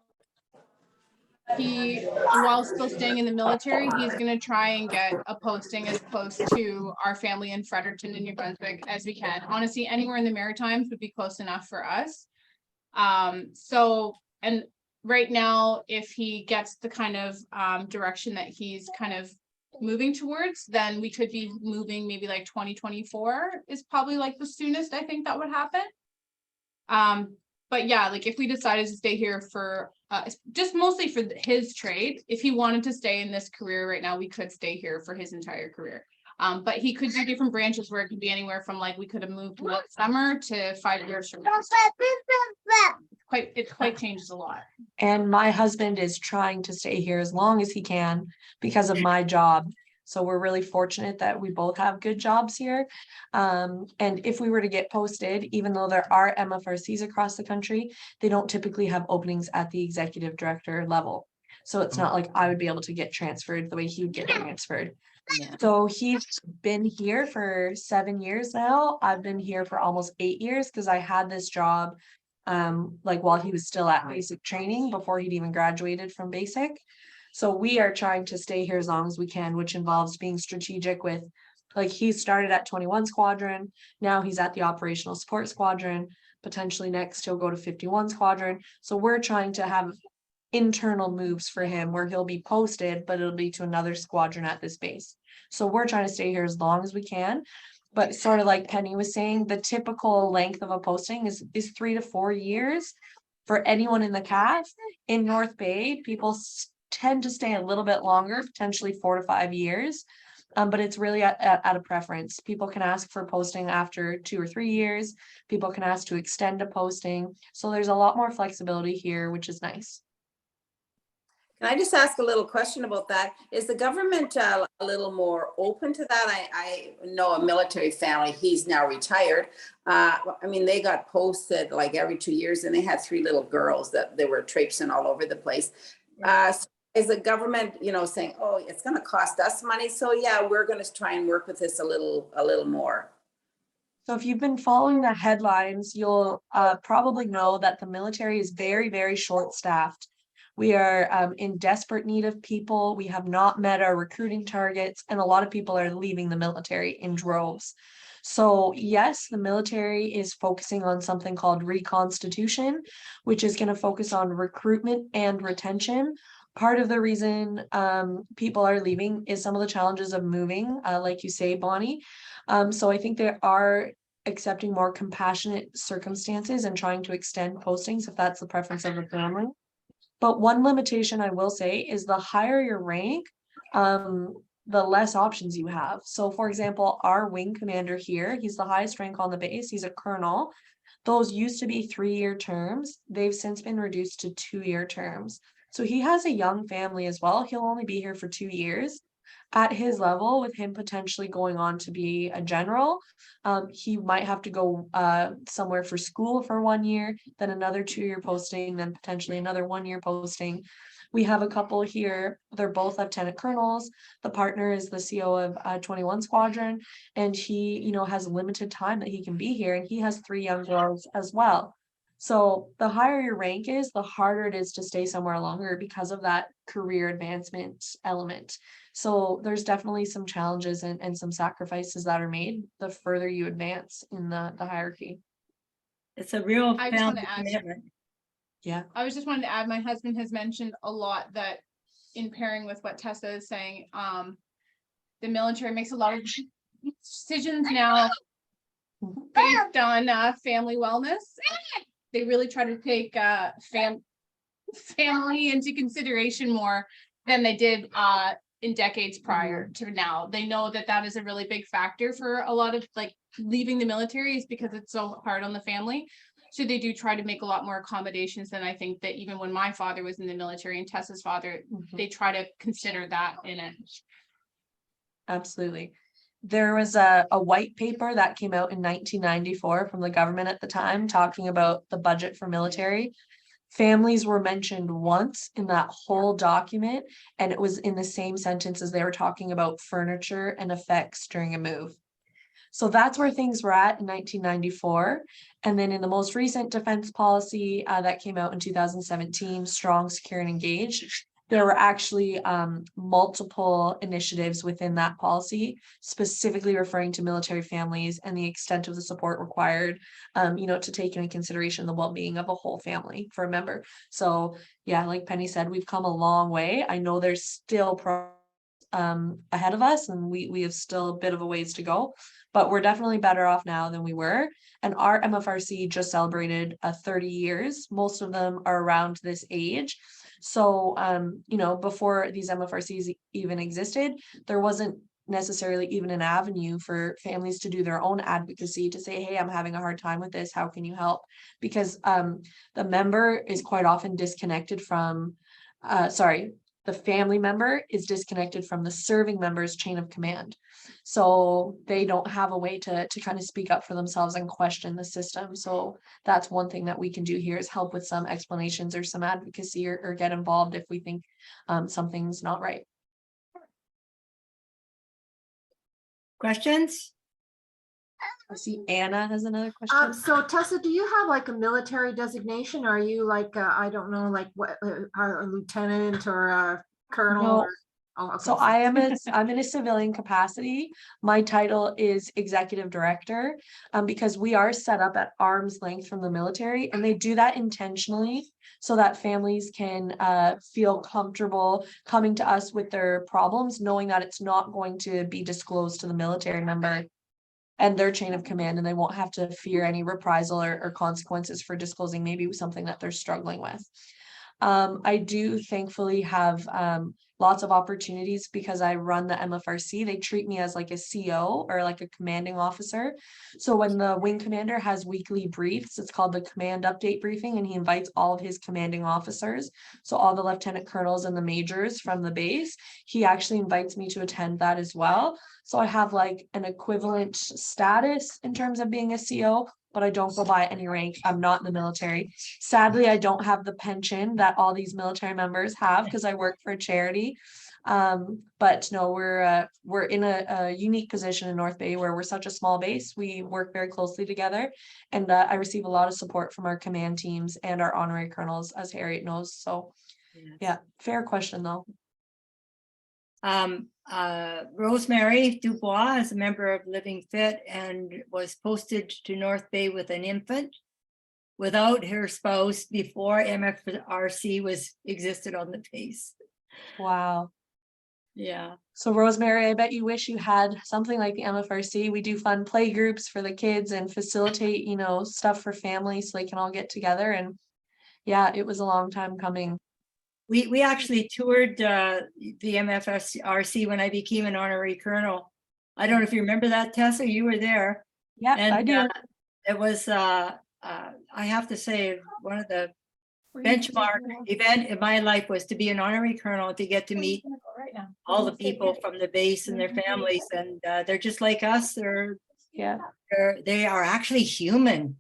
While still staying in the military, he's going to try and get a posting as close to our family in Fredericton and New Brunswick as we can. Honestly, anywhere in the Maritimes would be close enough for us. So, and right now, if he gets the kind of direction that he's kind of moving towards, then we could be moving maybe like 2024 is probably like the soonest I think that would happen. But yeah, like if we decided to stay here for just mostly for his trade, if he wanted to stay in this career right now, we could stay here for his entire career. But he could do different branches where it could be anywhere from like we could have moved next summer to 5 years from now. It quite changes a lot. And my husband is trying to stay here as long as he can because of my job. So we're really fortunate that we both have good jobs here. And if we were to get posted, even though there are MFRCs across the country, they don't typically have openings at the executive director level. So it's not like I would be able to get transferred the way he would get transferred. Yeah. So he's been here for 7 years now. I've been here for almost 8 years because I had this job like while he was still at basic training before he'd even graduated from basic. So we are trying to stay here as long as we can, which involves being strategic with Like he started at 21 Squadron, now he's at the Operational Support Squadron, potentially next he'll go to 51 Squadron. So we're trying to have internal moves for him where he'll be posted, but it'll be to another squadron at this base. So we're trying to stay here as long as we can. But sort of like Penny was saying, the typical length of a posting is 3 to 4 years for anyone in the cast. In North Bay, people tend to stay a little bit longer, potentially 4 to 5 years. But it's really at a preference. People can ask for posting after 2 or 3 years. People can ask to extend a posting. So there's a lot more flexibility here, which is nice. Can I just ask a little question about that? Is the government a little more open to that? I know a military family, he's now retired. I mean, they got posted like every 2 years and they had 3 little girls that they were traipsing all over the place. So is the government, you know, saying, oh, it's going to cost us money. So yeah, we're going to try and work with this a little more. So if you've been following the headlines, you'll probably know that the military is very, very short-staffed. We are in desperate need of people. We have not met our recruiting targets, and a lot of people are leaving the military in droves. So yes, the military is focusing on something called reconstitution, which is going to focus on recruitment and retention. Part of the reason people are leaving is some of the challenges of moving, like you say, Bonnie. So I think they are accepting more compassionate circumstances and trying to extend postings if that's the preference of the family. But one limitation I will say is the higher your rank, the less options you have. So for example, our wing commander here, he's the highest rank on the base. He's a colonel. Those used to be 3-year terms. They've since been reduced to 2-year terms. So he has a young family as well. He'll only be here for 2 years. At his level, with him potentially going on to be a general, he might have to go somewhere for school for 1 year, then another 2-year posting, then potentially another 1-year posting. We have a couple here, they're both lieutenant colonels. The partner is the CO of 21 Squadron, and he, you know, has limited time that he can be here, and he has 3 young girls as well. So the higher your rank is, the harder it is to stay somewhere longer because of that career advancement element. So there's definitely some challenges and some sacrifices that are made the further you advance in the hierarchy. It's a real I just want family to add- commitment. Yeah. I was just wanting to add, my husband has mentioned a lot that in pairing with what Tessa is saying, the military makes a lot of decisions now based on family wellness. They really try to take family into consideration more than they did in decades prior to now. They know that that is a really big factor for a lot of like leaving the military is because it's so hard on the family. So they do try to make a lot more accommodations than I think that even when my father was in the military and Tessa's father, they try to consider that in it. Absolutely. There was a white paper that came out in 1994 from the government at the time talking about the budget for military. Families were mentioned once in that whole document, and it was in the same sentence as they were talking about furniture and effects during a move. So that's where things were at in 1994. And then in the most recent defense policy that came out in 2017, Strong, Secure, and Engaged, there were actually multiple initiatives within that policy, specifically referring to military families and the extent of the support required, you know, to take into consideration the well-being of a whole family for a member. So yeah, like Penny said, we've come a long way. I know there's still ahead of us, and we have still a bit of a ways to go, but we're definitely better off now than we were. And our MFRC just celebrated 30 years. Most of them are around this age. So, you know, before these MFRCs even existed, there wasn't necessarily even an avenue for families to do their own advocacy to say, hey, I'm having a hard time with this. How can you help? Because the member is quite often disconnected from, the family member is disconnected from the serving member's chain of command. So they don't have a way to kind of speak up for themselves and question the system. So that's one thing that we can do here is help with some explanations or some advocacy or get involved if we think something's not right. Questions? I see Anna has another question. So Tessa, do you have like a military designation? Are you like, I don't know, like what, a lieutenant or a colonel? No, or- Oh, okay, So I'm in a civilian capacity. My title is executive director, because we are set up at arm's length from the military, and they do that intentionally so that families can feel comfortable coming to us with their problems, knowing that it's not going to be disclosed to the military member and their chain of command, and they won't have to fear any reprisal or consequences for disclosing maybe something that they're struggling with. I do thankfully have lots of opportunities because I run the MFRC. They treat me as like a CO or like a commanding officer. So when the wing commander has weekly briefs, it's called the command update briefing, and he invites all of his commanding officers. So all the lieutenant colonels and the majors from the base, he actually invites me to attend that as well. So I have like an equivalent status in terms of being a CO, but I don't go by any rank. I'm not in the military. Sadly, I don't have the pension that all these military members have because I work for a charity. But no, we're in a unique position in North Bay where we're such a small base. We work very closely together, and I receive a lot of support from our command teams and our honorary colonels, as Harriet knows. So yeah, fair question though. Rosemary Dubois is a member of Living Fit and was posted to North Bay with an infant without her spouse before MFRC existed on the base. Wow. Yeah. So Rosemary, I bet you wish you had something like the MFRC. We do fun play groups for the kids and facilitate, stuff for families so they can all get together. And yeah, it was a long time coming. We actually toured the MFRC when I became an honorary colonel. I don't know if you remember that, Tessa, you were there. Yeah, And I do. it was, I have to say, one of the benchmark event in my life was to be an honorary colonel, to get to meet all the people from the base and their families. And they're just like us. They are actually human.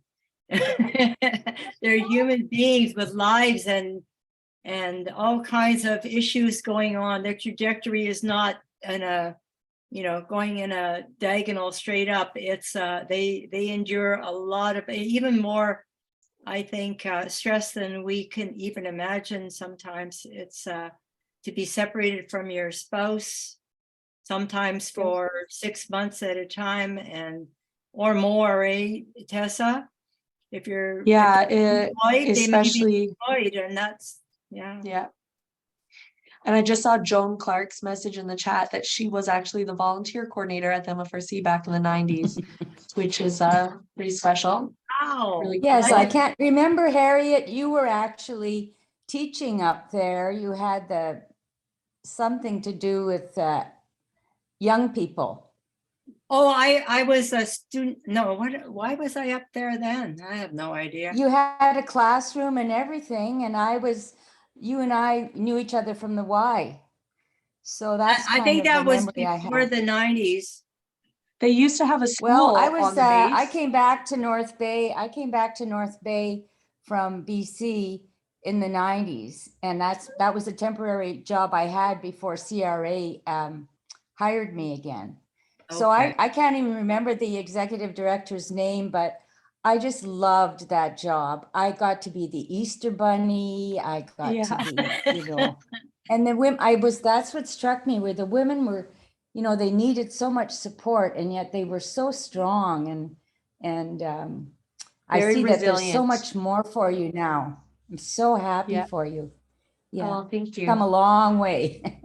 They're human beings with lives and all kinds of issues going on. Their trajectory is not going in a diagonal straight up. It's they endure a lot of, even more, I think, stress than we can even imagine. Sometimes it's to be separated from your spouse, sometimes for 6 months at a time or more, Tessa? If you're employed, especially they may be employed, and that's yeah. And I just saw Joan Clark's message in the chat that she was actually the volunteer coordinator at the MFRC back in the 90s, which is pretty special. Wow. Really Yes, cool. I can't remember, Harriet, you were actually teaching up there. You had something to do with young people. Oh, I was a student. No, why was I up there then? I have no idea. You had a classroom and everything, and you and I knew each other from the Y. So that's I think that was before the the 90s. They used to have a school. Well, I on the base. I came back to North Bay. I came back to North Bay from BC in the 90s, and that was a temporary job I had before CRA hired me again. So Okay. I can't even remember the executive director's name, but I just loved that job. I got to be the Easter Bunny. I got to be, and the women, that's what struck me, where the women were, they needed so much support, and yet they were so strong. And I see that there's so much more for you now. I'm so happy for you. Yeah. Oh, thank you. Come a long way.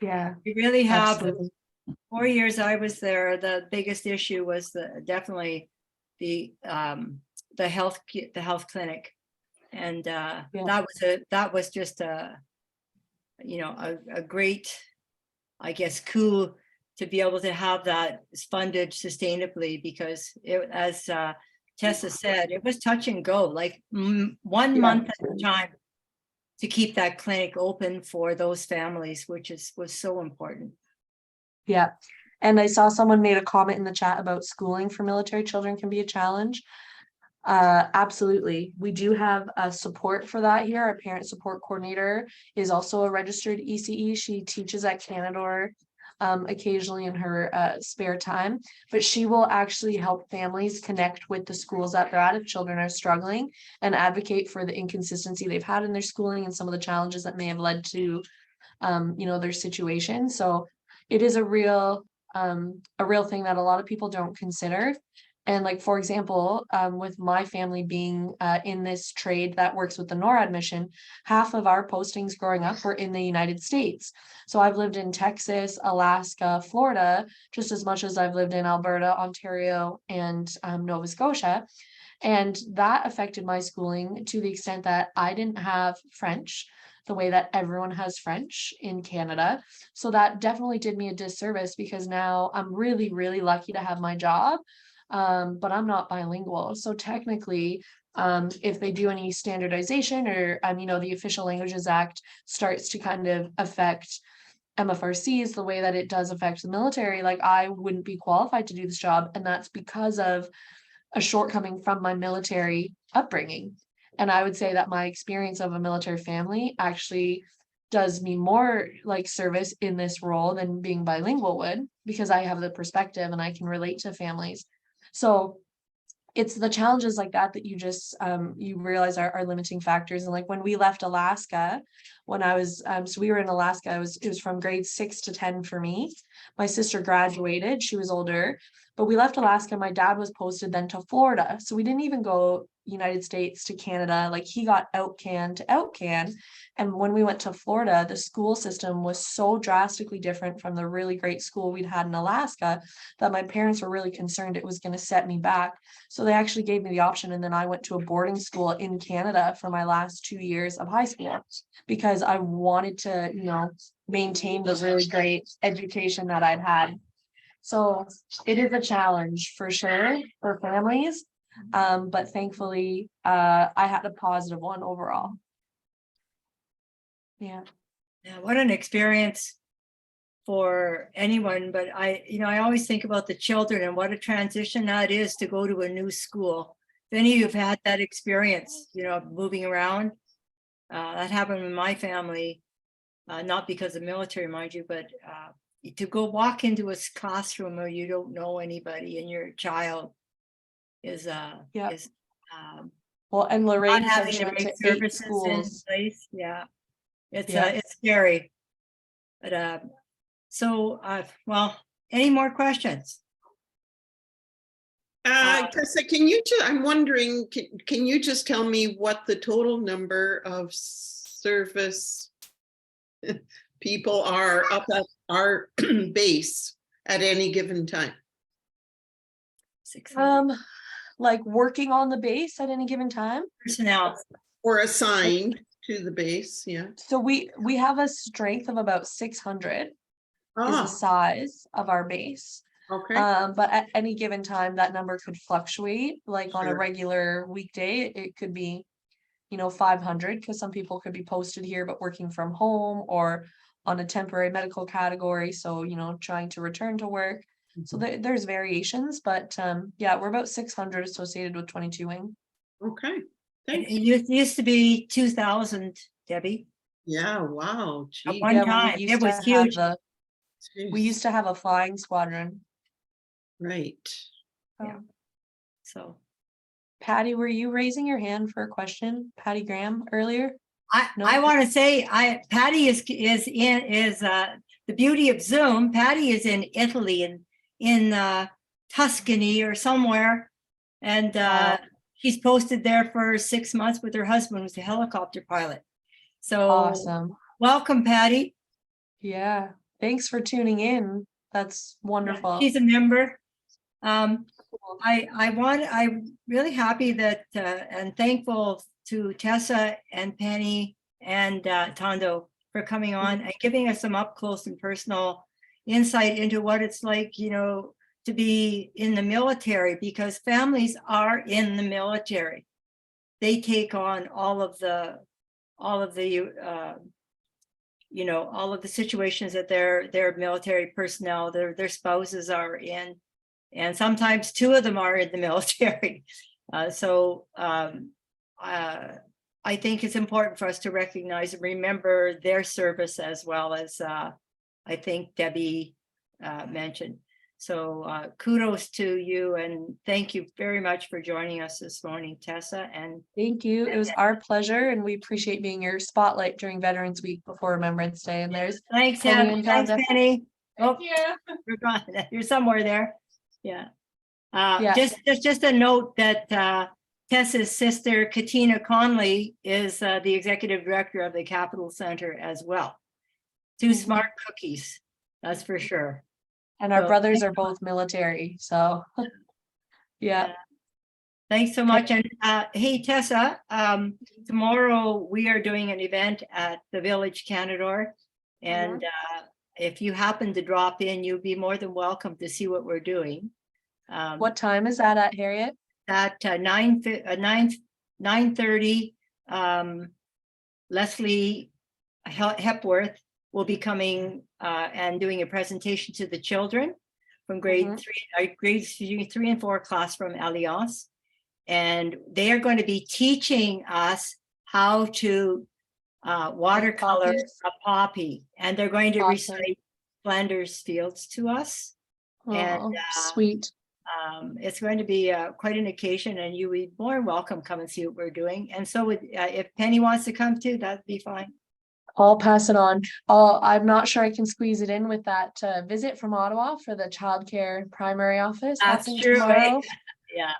Yeah. We really have. Absolutely. 4 years I was there, the biggest issue was definitely the health clinic, and that was just a great, I guess, coup to be able to have that funded sustainably, because as Tessa said, it was touch and go, like 1 month at a time, to keep that clinic open for those families, which was so important. Yeah. And I saw someone made a comment in the chat about schooling for military children can be a challenge. Absolutely. We do have a support for that here. Our parent support coordinator is also a registered ECE. She teaches at Canadore occasionally in her spare time, but she will actually help families connect with the schools that they're at if children are struggling, and advocate for the inconsistency they've had in their schooling and some of the challenges that may have led to their situation. So it is a real thing that a lot of people don't consider. And like, for example, with my family being in this trade that works with the NORAD mission, half of our postings growing up were in the United States. So I've lived in Texas, Alaska, Florida, just as much as I've lived in Alberta, Ontario, and Nova Scotia. And that affected my schooling to the extent that I didn't have French the way that everyone has French in Canada. So that definitely did me a disservice, because now I'm really, really lucky to have my job. But I'm not bilingual. So technically, if they do any standardization or, the Official Languages Act starts to kind of affect MFRCs the way that it does affect the military, like I wouldn't be qualified to do this job. And that's because of a shortcoming from my military upbringing. And I would say that my experience of a military family actually does me more like service in this role than being bilingual would, because I have the perspective and I can relate to families. So it's the challenges like that you just you realize are limiting factors. And like when we left Alaska, when I was so we were in Alaska, it was from grade 6 to 10 for me. My sister graduated, she was older, but we left Alaska. My dad was posted then to Florida, so we didn't even go United States to Canada. Like he got outcan to outcan. And when we went to Florida, the school system was so drastically different from the really great school we'd had in Alaska that my parents were really concerned it was going to set me back. So they actually gave me the option. And then I went to a boarding school in Canada for my last 2 years of high school, because I wanted to, maintain the really great education that I'd had. So it is a challenge for sure for families. But thankfully, I had a positive one overall. Yeah. Yeah, what an experience for anyone, but I always think about the children and what a transition that is to go to a new school. If any of you have had that experience, moving around, that happened in my family, not because of military, mind you, but to go walk into a classroom where you don't know anybody and your child is well, and not Lorraine said having she the went to right 8 services in schools. place. Yeah, it's Yeah. it's scary. But well, any more questions? Tessa, I'm wondering, can you just tell me what the total number of service people are up at our base at any given time? 600 Like working on the base at any given time? personnel. Or assigned to the base, yeah. So we have a strength of about 600 is the Ah, size of our base. okay. But at any given time, that number could fluctuate. Like on a Sure. regular weekday, it could be, 500, because some people could be posted here but working from home, or on a temporary medical category. So, trying to return to work. So there's variations, but yeah, we're about 600 associated with 22 wing. Okay, It thanks. used to be 2,000, Debbie. Yeah, wow, At gee. one time, it was huge. We used to have a flying squadron. Right. Yeah. So Patty, were you raising your hand for a question? Patty Graham earlier? No? I want to say Patty is the beauty of Zoom. Patty is in Italy, in Tuscany or somewhere, and Wow. she's posted there for 6 months with her husband, who's a helicopter pilot. So Awesome. welcome, Patty. Yeah. Thanks for tuning in. That's wonderful. She's a member. Cool. I'm really happy that and thankful to Tessa and Penny and Tondo for coming on and giving us some up close and personal insight into what it's like, to be in the military, because families are in the military. They take on all of the situations that their military personnel, their spouses are in. And sometimes 2 of them are in the military. So I think it's important for us to recognize and remember their service, as well as I think Debbie mentioned. So kudos to you and thank you very much for joining us this morning, Tessa. And Thank you. It was our pleasure, and we appreciate being your spotlight during Veterans Week before Remembrance Day. And there's thanks, Penny Em. and Thanks, Tessa. Penny. Oh, Yeah. you're gone. You're somewhere there. Yeah. Yeah. Just a note that Tessa's sister, Katina Conley, is the executive director of the Capitol Center as well. Two Mhm. smart cookies, that's for sure. And our So, brothers are both military, so yeah. Thanks so much. And hey, Tessa, tomorrow we are doing an event at the Village Canador. And if you happen to drop in, you'll be more than welcome to see what we're doing. What time is that at, Harriet? At 9:30, Leslie Hepworth will be coming and doing a presentation to the children from grades 3 and 4 class from Alliance. And they are going to be teaching us how to watercolor a poppy. And they're going to Awesome. recite Flanders Fields to us. And Oh, sweet. it's going to be quite an occasion, and you would be more than welcome come and see what we're doing. And so if Penny wants to come too, that'd be fine. I'll pass it on. I'm not sure I can squeeze it in with that visit from Ottawa for the childcare primary office. That's happening true, eh? tomorrow. Yeah.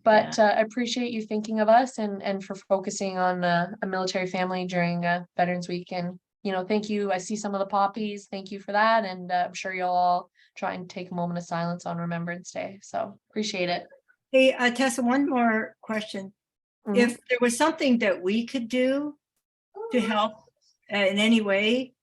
But I appreciate you thinking of us and for focusing on a military family during Veterans Week. And, you know, thank you. I see some of the poppies. Thank you for that. And I'm sure you'll all try and take a moment of silence on Remembrance Day. So appreciate it. Hey, Tessa, one more question. Mhm. If there was something that we could do to help in any way,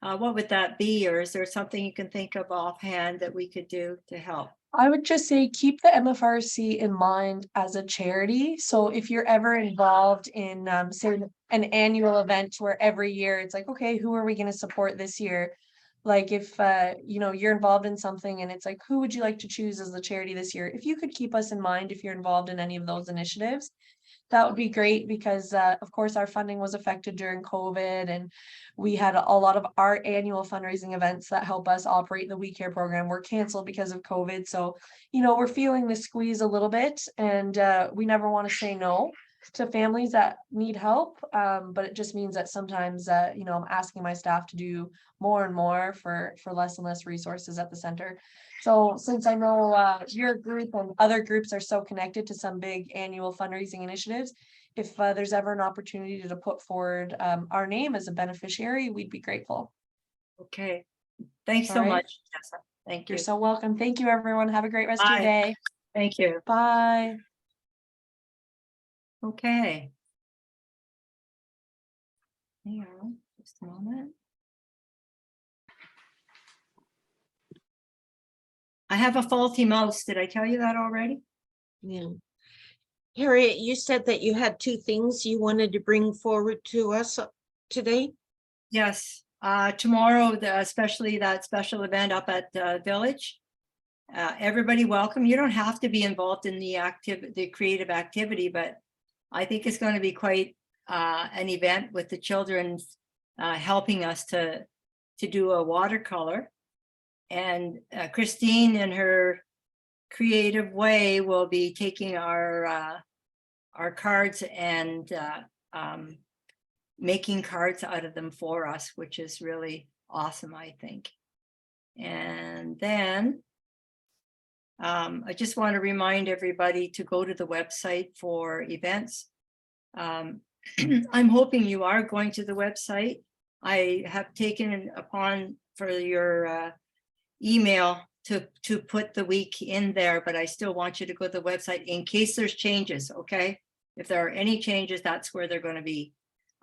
what would that be? Or is there something you can think of offhand that we could do to help? I would just say keep the MFRC in mind as a charity. So if you're ever involved in say an annual event where every year it's like, okay, who are we going to support this year? Like if you know, you're involved in something and it's like, who would you like to choose as the charity this year? If you could keep us in mind if you're involved in any of those initiatives, that would be great because of course our funding was affected during COVID, and we had a lot of our annual fundraising events that help us operate the We Care program were canceled because of COVID. So, you know, we're feeling the squeeze a little bit, and we never want to say no to families that need help. But it just means that sometimes, you know, I'm asking my staff to do more and more for less and less resources at the center. So since I know your group and other groups are so connected to some big annual fundraising initiatives, if there's ever an opportunity to put forward our name as a beneficiary, we'd be grateful. Okay. Thanks All so right. much, Tessa. Thank you. You're so welcome. Thank you, everyone. Have a great rest of your Bye. day. Thank you. Bye. Okay. Hang on just a moment. I have a faulty mouse. Did I tell you that already? Yeah. Harriet, you said that you had two things you wanted to bring forward to us today. Yes. Tomorrow, especially that special event up at the Village. Everybody welcome. You don't have to be involved in the creative activity, but I think it's going to be quite an event with the children helping us to do a watercolor. And Christine, in her creative way, will be taking our cards and making cards out of them for us, which is really awesome, I think. And then I just want to remind everybody to go to the website for events. I'm hoping you are going to the website. I have taken it upon for your email to put the week in there, but I still want you to go to the website in case there's changes, okay? If there are any changes, that's where they're going to be.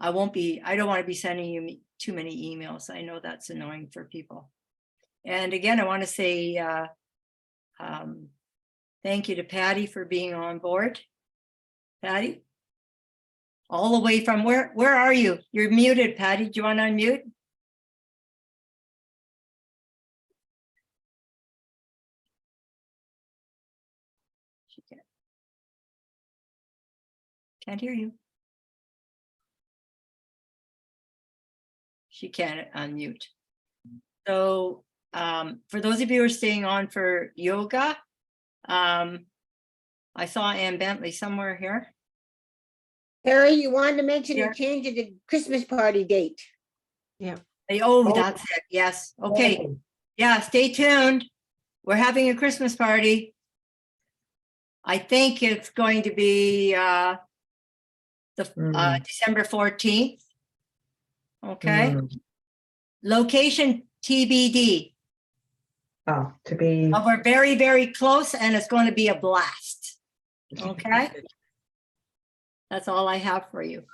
I don't want to be sending you too many emails. I know that's annoying for people. And again, I want to say thank you to Patty for being on board. Patty? All the way from where are you? You're muted, Patty. Do you want to unmute? She can't hear you. She can't unmute. So For those of you who are staying on for yoga, I saw Ann Bentley somewhere here. Harry, you wanted to mention Here. a change of the Christmas party date. Oh, that's it. Yes. Okay. Yeah, stay tuned. We're having a Christmas party. I think it's going to be December 14th. Okay. Location TBD. Oh, to be. But we're very, very close and it's going to be a blast. Okay. That's all I have for you.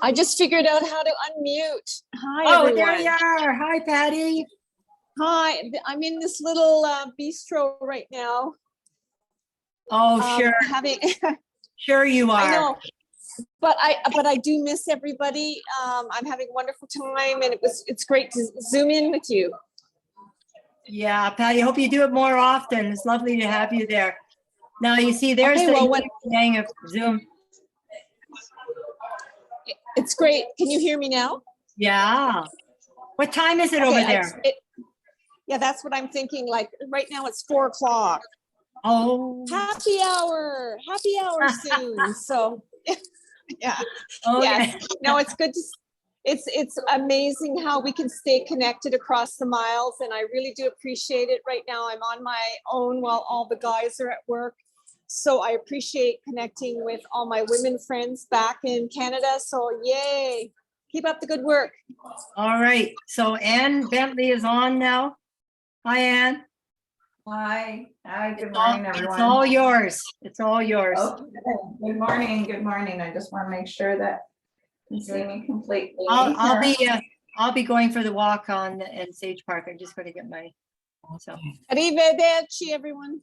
I just figured out how to unmute. Hi, Oh, everyone. there you are. Hi, Patty. Hi, I'm in this little bistro right now. Oh, sure. Having, Sure you are. I know, but I do miss everybody. I'm having a wonderful time, and it's great to Zoom in with you. Yeah, Patty, I hope you do it more often. It's lovely to have you there. Now, you see, there's Okay, the well, thing of Zoom. It's great. Can you hear me now? Yeah. What time is it over Okay, there? yeah, that's what I'm thinking. Like right now, it's 4 o'clock. Oh. Happy hour soon. So, yeah. Okay. Yes. No, it's good to. It's amazing how we can stay connected across the miles, and I really do appreciate it. Right now, I'm on my own while all the guys are at work. So I appreciate connecting with all my women friends back in Canada. So yay, keep up the good work. All right. So Ann Bentley is on now. Hi, Ann. Hi, good It's all- morning, everyone. It's all yours. It's all yours. Okay, good morning, good morning. I just want to make sure that you see me completely. I'll be going for the walk on in Sage Park. I'm just going to get my, so. Arrivederci, everyone.